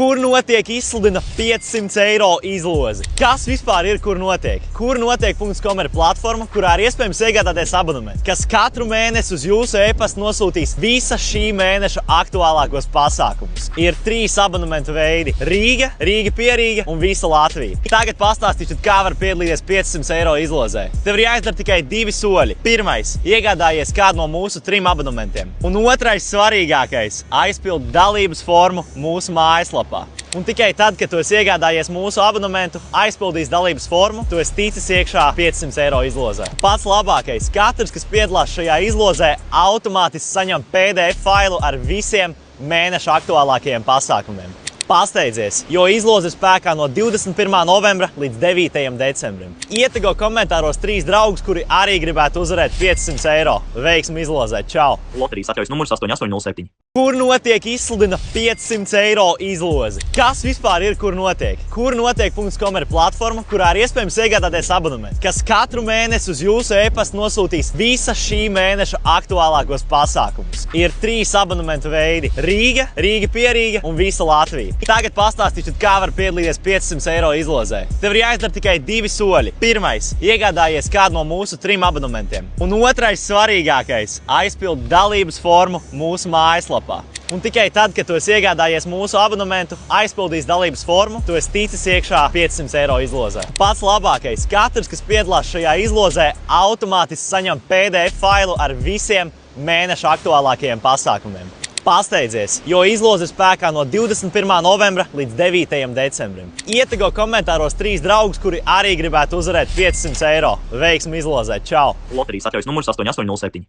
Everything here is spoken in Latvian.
Kur notiek izsludina 500 eiro izlozi? Kas vispār ir Kur notiek? Kur notiek.com ir platforma, kurā ir iespējams iegādāties abonementu, kas katru mēnesi uz jūsu e-pastu nosūtīs visa šī mēneša aktuālākos pasākumus. Ir 3 abonementu veidi – Rīga, Rīga pie Rīga un visa Latvija. Tagad pastāstīšu, kā var piedalīties 500 eiro izlozē. Tev ir jāizdara tikai 2 soļi. Pirmais – iegādājies kādu no mūsu 3 abonementiem. Un otrais svarīgākais – aizpild dalības formu mūsu mājaslapā. Un tikai tad, kad tu esi iegādājies mūsu abonementu, aizpildījis dalības formu, tu esi ticis iekšā 500 eiro izlozē. Pats labākais – katrs, kas piedalās šajā izlozē, automātiski saņem PDF failu ar visiem mēneša aktuālākajiem pasākumiem. Pasteidzies, jo izloze ir spēkā no 21. novembra līdz 9. decembrim. Ietego komentāros 3 draugus, kuri arī gribētu uzvarēt 500 eiro. Veiksmi izlozē. Čau! Loterijas atļaujas numurs 8807. Kur notiek izsludina 500 eiro izlozi? Kas vispār ir Kur notiek? Kur notiek.com ir platforma, kurā ir iespējams iegādāties abonementu, kas katru mēnesi uz jūsu e-pastu nosūtīs visa šī mēneša aktuālākos pasākumus. Ir 3 abonementu veidi – Rīga, Rīga pie Rīga un visa Latvija. Tagad pastāstīšu, kā var piedalīties 500 eiro izlozē. Tev ir jāizdara tikai 2 soļi. Pirmais – iegādājies kādu no mūsu 3 abonementiem. Un otrais svarīgākais – aizpild dalības formu mūsu mājaslapā. Un tikai tad, kad tu esi iegādājies mūsu abonementu, aizpildījis dalības formu, tu esi ticis iekšā 500 eiro izlozē. Pats labākais – katrs, kas piedalās šajā izlozē, automātiski saņem PDF failu ar visiem mēneša aktuālākajiem pasākumiem. Pasteidzies, jo izloze ir spēkā no 21. novembra līdz 9. decembrim. Ietego komentāros 3 draugus, kuri arī gribētu uzvarēt 500 eiro. Veiksmi izlozē. Čau! Loterijas atļaujas numurs 8807.